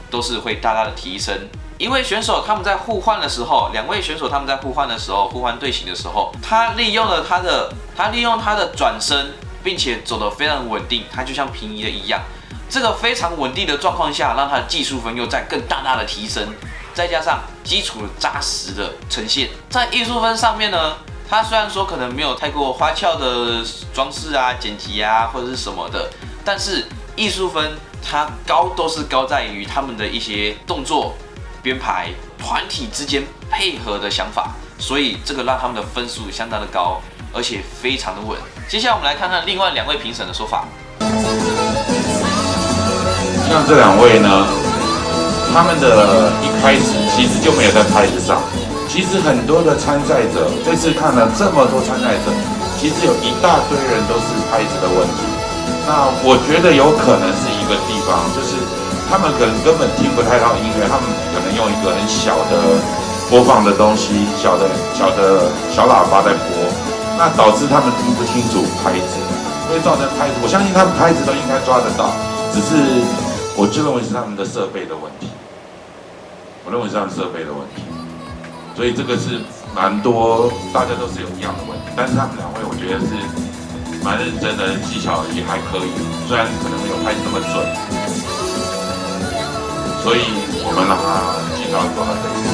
都是会大大的提升。一位选手他们在互换的时候，2位选手他们在互换的时候，互换队形的时候，他利用他的转身，并且走得非常稳定，他就像平移的一样。这个非常稳定的状况下，让他的技术分又在更大大的提升，再加上基础扎实的呈现，在艺术分上面呢，它虽然说可能没有太过花俏的装饰啊、剪辑啊或者是什么的，但是艺术分它都是高在于他们的一些动作、编排、团体之间配合的想法，所以这个让他们的分数相当的高，而且非常的稳。接下来我们来看看另外2位评审的说法。像这2位呢，他们的一开始其实就没有在拍子上。其实很多的参赛者，这次看了这么多参赛者，其实有一大堆人都是拍子的问题。那我觉得有可能是一个地方，就是他们可能根本听不太到音乐，他们可能用一个很小的播放的东西，小喇叭在播，那导致他们听不清楚拍子，所以造成拍子。我相信他们拍子都应该抓得到，只是我就认为是他们的设备的问题。我认为是他们设备的问题。所以这个是蛮多，大家都是有一样的问题，但是他们2位我觉得是蛮认真的，技巧也还可以，虽然可能没有拍那么准，所以我们让他技巧做到这一点。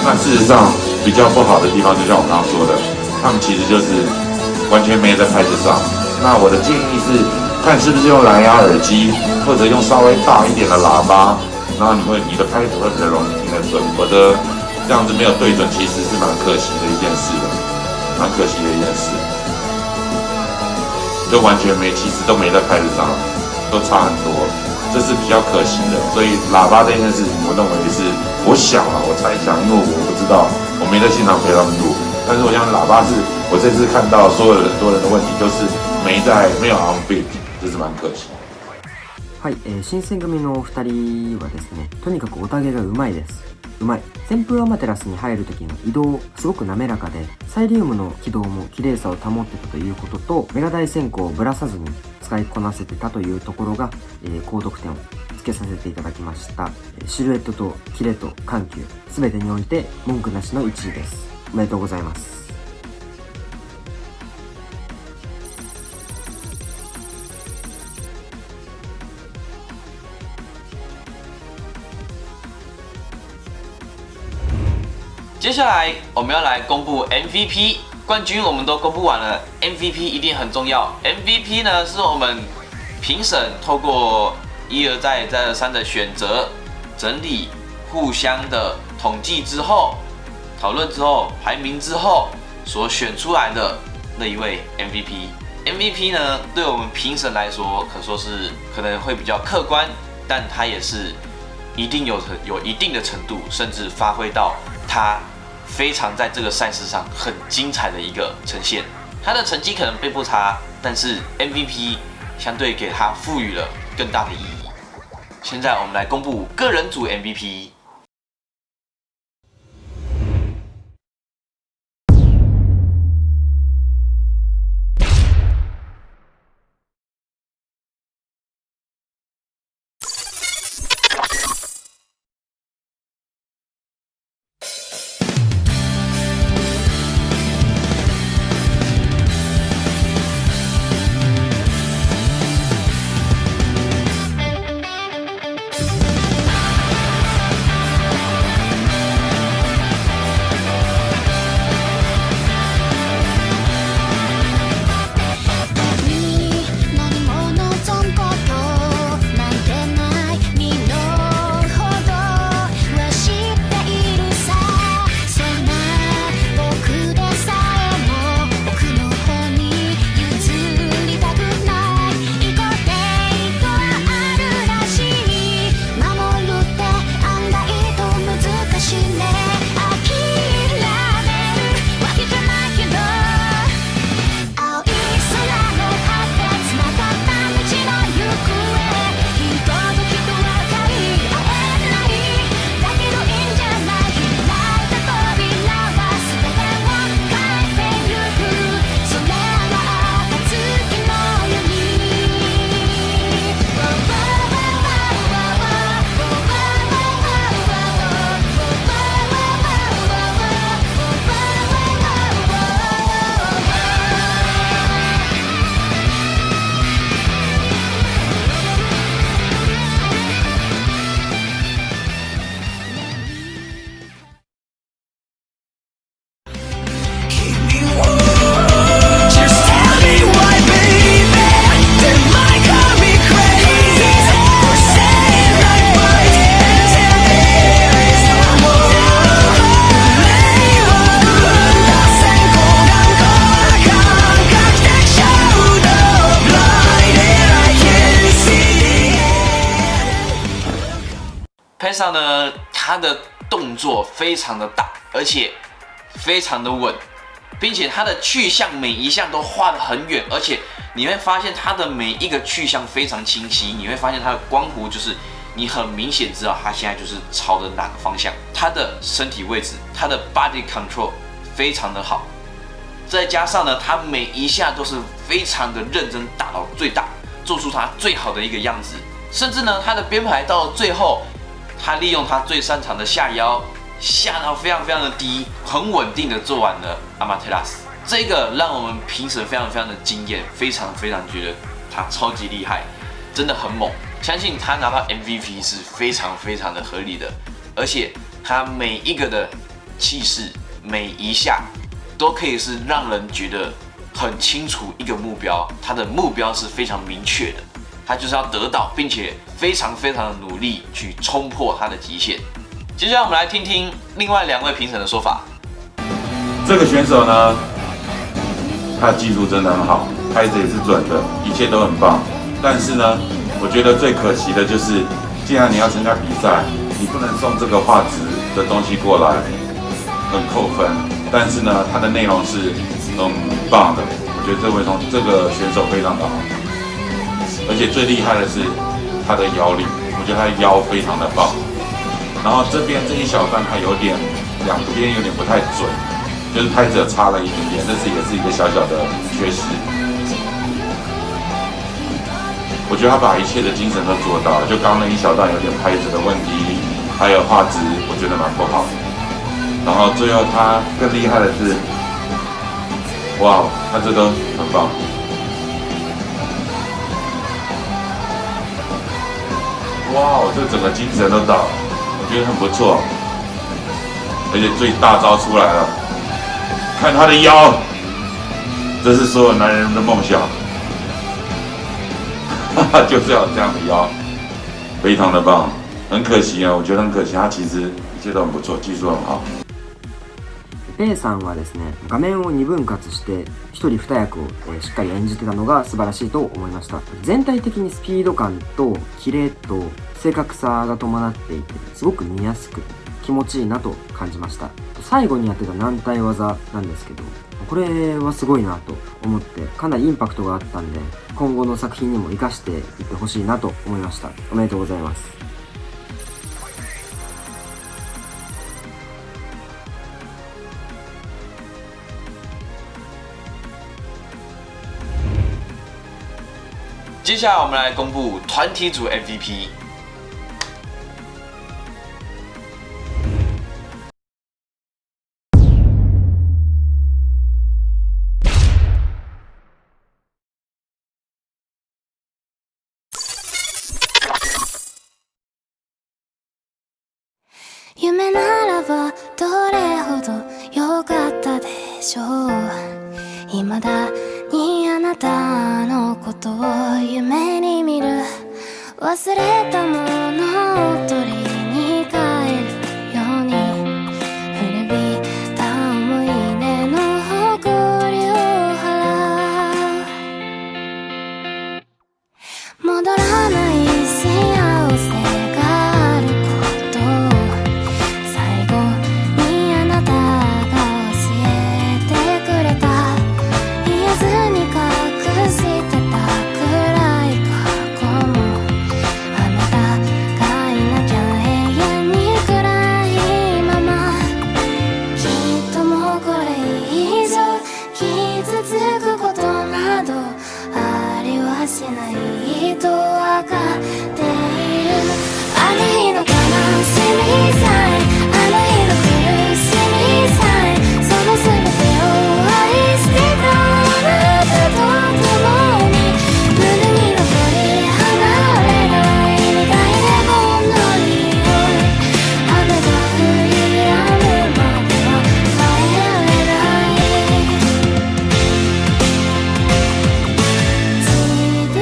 那事实上比较不好的地方，就像我刚刚说的，他们其实就是完全没有在拍子上。那我的建议是，看是不是用蓝牙耳机，或者用稍微大一点的喇叭，然后你的拍子会比较容易听得准，否则这样子没有对准，其实是蛮可惜的一件事的，蛮可惜的一件事。就完全其实都没在拍子上，都差很多，这是比较可惜的。所以喇叭这件事情，我认为是，我想啊，我猜想，因为我不知道，我没在现场陪他们录，但是我想喇叭是我这次看到所有很多人的问题，就是没有 on beat， 这是蛮可惜。はい、新選組のお二人はですね、とにかくおたげがうまいです。うまい。旋風アマテラスに入る時の移動すごく滑らかで、サイリウムの軌道も綺麗さを保ってたということと、メガ大閃光をぶらさずに使いこなせてたというところが、高得点をつけさせていただきました。シルエットとキレと緩急全てにおいて文句なしの1位です。おめでとうございます。接下来我们要来公布 MVP 冠军，我们都公布完了 ，MVP 一定很重要。MVP 呢是我们评审透过一而再再而三的选择、整理、互相的统计之后、讨论之后、排名之后所选出来的那一位 MVP。MVP 呢对我们评审来说可说是可能会比较客观，但他也是一定有一定的程度，甚至发挥到他非常在这个赛事上很精彩的一个呈现。他的成绩可能并不差，但是 MVP 相对给他赋予了更大的意义。现在我们来公布个人组 MVP。上呢，他的动作非常的大，而且非常的稳，并且他的去向每一项都画得很远，而且你会发现他的每一个去向非常清晰，你会发现他的光弧就是你很明显知道他现在就是朝着哪个方向，他的身体位置，他的 body control 非常的好，再加上呢，他每一下都是非常的认真打到最大，做出他最好的一个样子，甚至呢，他的编排到最后，他利用他最擅长的下腰，下到非常非常的低，很稳定的做完了阿马特拉斯，这个让我们评审非常非常的惊艳，非常非常觉得他超级厉害，真的很猛。相信他拿到 MVP 是非常非常的合理的，而且他每一个的气势，每一下都可以是让人觉得很清楚一个目标，他的目标是非常明确的，他就是要得到，并且非常非常的努力去冲破他的极限。接下来我们来听听另外2位评审的说法。这个选手呢，他的技术真的很好，拍子也是准的，一切都很棒。但是呢，我觉得最可惜的就是，既然你要参加比赛，你不能送这个画质的东西过来，很扣分。但是呢，它的内容是很棒的，我觉得这个选手非常的好，而且最厉害的是他的腰力，我觉得他的腰非常的棒。然后这边这一小段他有点两边有点不太准，就是拍子差了一点点，这是也是一个小小的缺失。我觉得他把一切的精神都做到了，就刚那一小段有点拍子的问题，还有画质，我觉得蛮不好的。然后最后他更厉害的是，哇，他这都很棒。哇，这整个精神都到了，我觉得很不错。而且最大招出来了，看他的腰，这是所有男人的梦想。就是要这样的腰，非常的棒。很可惜啊，我觉得很可惜，他其实一切都很不错，技术很好。ペイさんはですね、画面を2分割して1人2役をしっかり演じてたのが素晴らしいと思いました。全体的にスピード感とキレと正確さが伴っていて、すごく見やすく気持ちいいなと感じました。最後にやってた軟体技なんですけど、これはすごいなと思ってかなりインパクトがあったんで、今後の作品にも活かしていってほしいなと思いました。おめでとうございます。接下来我们来公布团体组 MVP。夢ならばどれほど良かったでしょう。未だにあなたのことを夢に見る。忘れたものを取りに帰るように、古びた思い出の誇りを払う。戻らない幸せがあることを最後にあなたが教えてくれた。言えずに隠してた暗い過去も、あなたがいなきゃ永遠に暗いまま。きっともうこれ以上傷つくことなどありはしないとわかっている。あの日の悲しみさえ、あの日の苦しみさえ、その全てを愛してたあなたと共に、胸に残り離れない二階レモンの匂い。雨が降り止むまでは帰れない。自分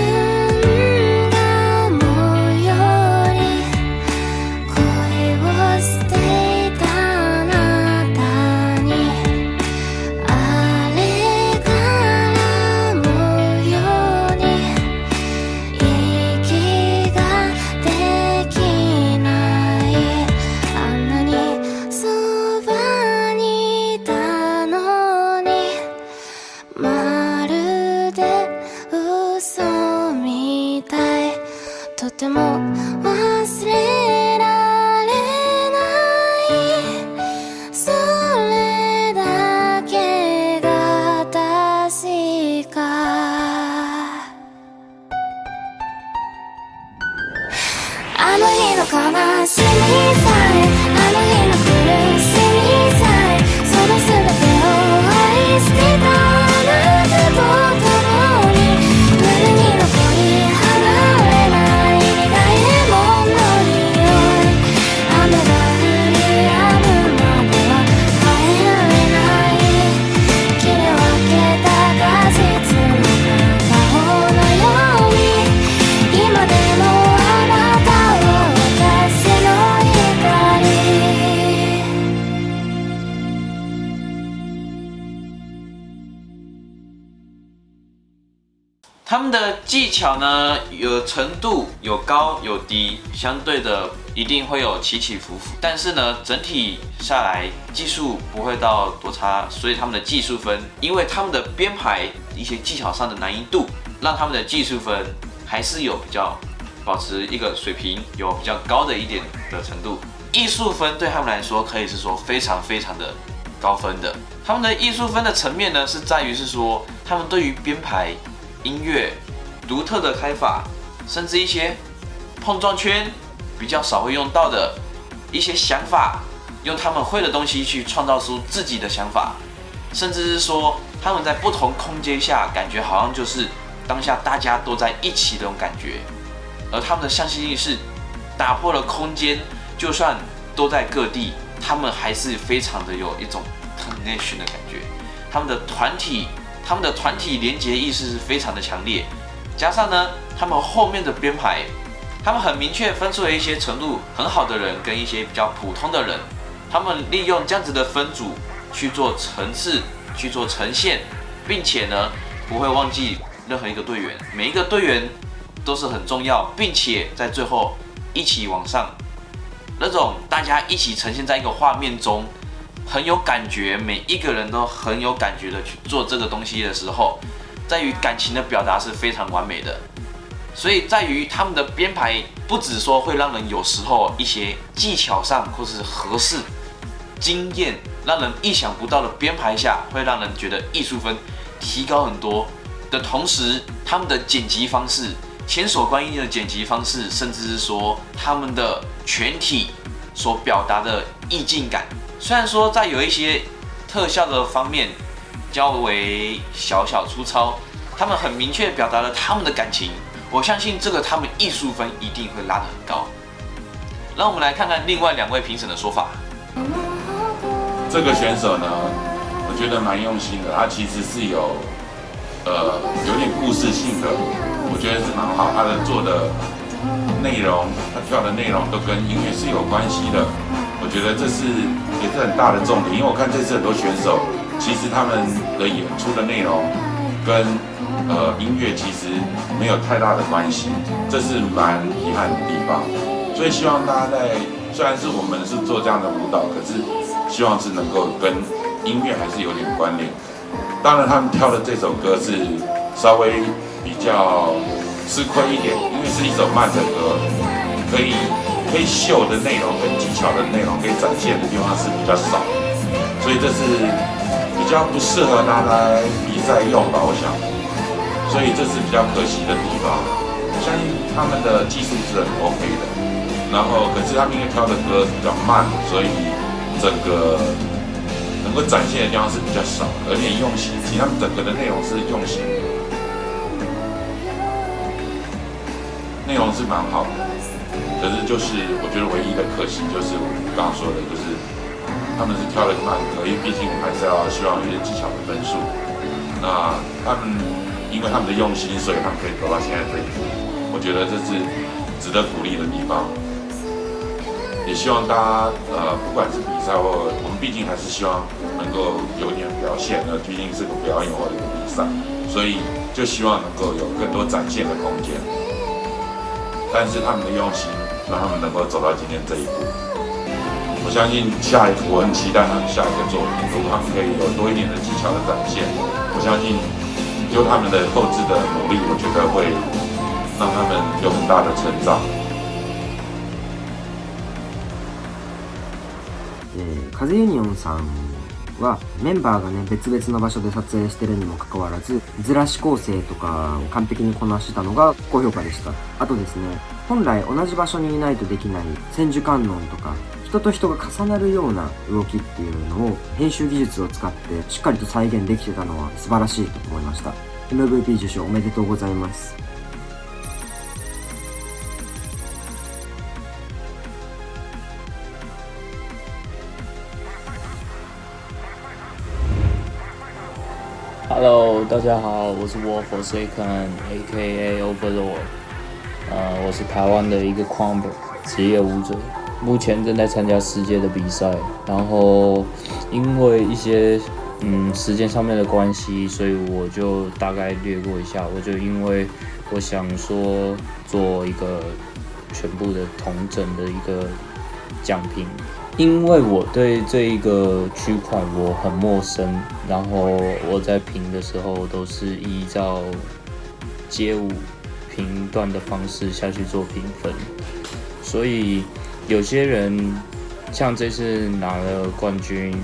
が思うより恋をとても忘れられないそれだけが確かあの日の悲しみさえあの日の苦しみさえその全てを愛してたあなたと共に胸に残り離れない苦いもの匂い雨が降り止むまでは帰られない切り分けた果実の片方のように今でもあなたは私の光他们的技巧呢，有程度，有高有低，相对的一定会有起起伏伏。但是呢，整体下来技术不会到多差，所以他们的技术分，因为他们的编排一些技巧上的难易度，让他们的技术分还是有比较保持一个水平，有比较高的一点的程度。艺术分对他们来说可以是说非常非常的高分的。他们的艺术分的层面呢，是在于是说他们对于编排音乐独特的开法，甚至一些碰撞圈比较少会用到的一些想法，用他们会的东西去创造出自己的想法，甚至是说他们在不同空间下，感觉好像就是当下大家都在一起的那种感觉。而他们的向心力是打破了空间，就算都在各地，他们还是非常的有一种 connection 的感觉。他们的团体连结意识是非常的强烈，加上呢，他们后面的编排，他们很明确分出了一些程度很好的人跟一些比较普通的人，他们利用这样子的分组去做层次，去做呈现，并且呢，不会忘记任何一个队员，每一个队员都是很重要，并且在最后一起往上，那种大家一起呈现在一个画面中。很有感觉，每一个人都很有感觉的去做这个东西的时候，在于感情的表达是非常完美的。所以在于他们的编排，不只说会让人有时候一些技巧上或是合适、惊艳，让人意想不到的编排下，会让人觉得艺术分提高很多的同时，他们的剪辑方式、千手观音的剪辑方式，甚至是说他们的全体所表达的意境感。虽然说在有一些特效的方面较为小粗糙，他们很明确表达了他们的感情，我相信这个他们艺术分一定会拉得很高。让我们来看看另外两位评审的说法。这个选手呢，我觉得蛮用心的，他其实是有点故事性的，我觉得是蛮好。他的做的内容，他跳的内容都跟音乐是有关系的。我觉得这也是很大的重点，因为我看这次很多选手，其实他们的演出的内容跟音乐其实没有太大的关系，这是蛮遗憾的地方。所以希望大家虽然是我们是做这样的舞蹈，可是希望是能够跟音乐还是有点关联。当然他们挑的这首歌是稍微比较吃亏一点，因为是一首慢的歌，可以秀的内容跟技巧的内容可以展现的地方是比较少，所以这是比较不适合拿来比赛用吧，我想，所以这是比较可惜的地方。我相信他们的技术是很 OK 的，然后可是他们因为挑的歌比较慢，所以整个能够展现的地方是比较少，而且用心，其实他们整个的内容是用心的，内容是蛮好的。可是就是我觉得唯一的可惜就是我刚刚说的，就是他们是挑了慢歌，因为毕竟还是要希望有一些技巧的分数。那他们因为他们的用心，所以他们可以走到现在这一步，我觉得这是值得鼓励的地方。也希望大家不管是比赛或我们毕竟还是希望能够有点表现，毕竟是个表演或者一个比赛，所以就希望能够有更多展现的空间。但是他们的用心，让他们能够走到今天这一步。我相信我很期待他们下一个作品，如果他们可以有多一点的技巧的展现，我相信就他们的后置的努力，我觉得会让他们有很大的成长。風ユニオンさんはメンバーがね別々の場所で撮影してるにもかかわらずずらし構成とかを完璧にこなしたのが高評価でした。あとですね、本来同じ場所にいないとできない千手観音とか人と人が重なるような動きっていうのを編集技術を使ってしっかりと再現できてたのは素晴らしいと思いました。 MVP 受賞おめでとうございます。Hello， 大家好，我是 Wolf Second，A.K.A. Overlord。我是台湾的一个 Crumble 职业舞者，目前正在参加世界的比赛。然后因为一些时间上面的关系，所以我就大概略过一下。我就因为我想说做一个全部的统整的一个奖评。因为我对这一个区块我很陌生，然后我在评的时候都是依照街舞评段的方式下去做评分，所以有些人像这次拿了冠军，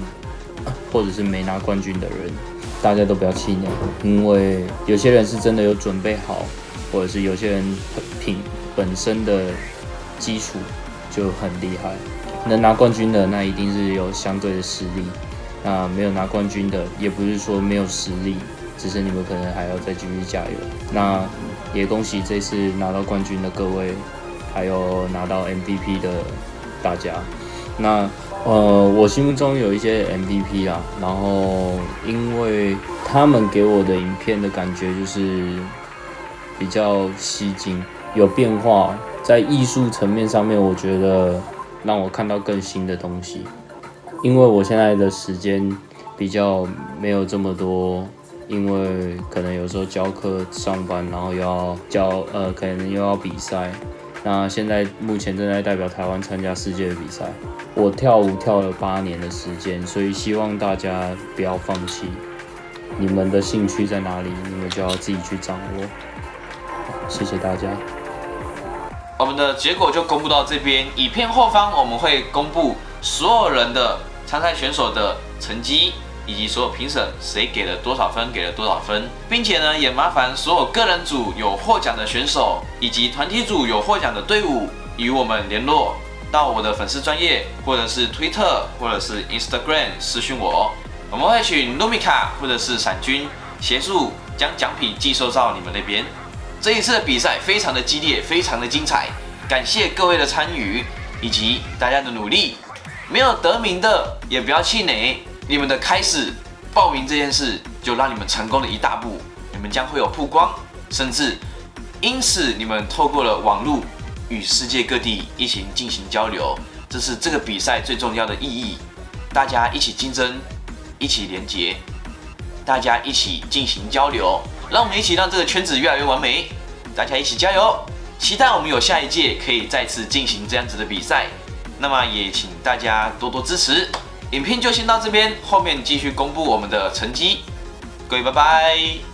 或者是没拿冠军的人，大家都不要气馁，因为有些人是真的有准备好，或者是有些人品本身的基础就很厉害。能拿冠军的那一定是有相对的实力，那没有拿冠军的也不是说没有实力，只是你们可能还要再继续加油。那也恭喜这次拿到冠军的各位，还有拿到 MVP 的大家。那我心目中有一些 MVP 啦，然后因为他们给我的影片的感觉就是比较吸睛，有变化，在艺术层面上面，我觉得让我看到更新的东西，因为我现在的时间比较没有这么多，因为可能有时候教课、上班，然后又要可能又要比赛。那现在目前正在代表台湾参加世界的比赛。我跳舞跳了8年的时间，所以希望大家不要放弃。你们的兴趣在哪里，你们就要自己去掌握。谢谢大家。我们的结果就公布到这边，影片后方我们会公布所有人的参赛选手的成绩，以及所有评审谁给了多少分，给了多少分，并且呢，也麻烦所有个人组有获奖的选手，以及团体组有获奖的队伍与我们联络，到我的粉丝专页，或者是推特，或者是 Instagram 私讯我，我们会请 Numika 或者是闪君协助将奖品寄收到你们那边。这一次的比赛非常的激烈，非常的精彩，感谢各位的参与以及大家的努力。没有得名的也不要气馁，你们的开始报名这件事就让你们成功了一大步，你们将会有曝光，甚至因此你们透过了网络与世界各地一起进行交流，这是这个比赛最重要的意义。大家一起竞争，一起连结，大家一起进行交流，让我们一起让这个圈子越来越完美。大家一起加油！期待我们有下一届可以再次进行这样子的比赛。那么也请大家多多支持。影片就先到这边，后面继续公布我们的成绩。各位拜拜。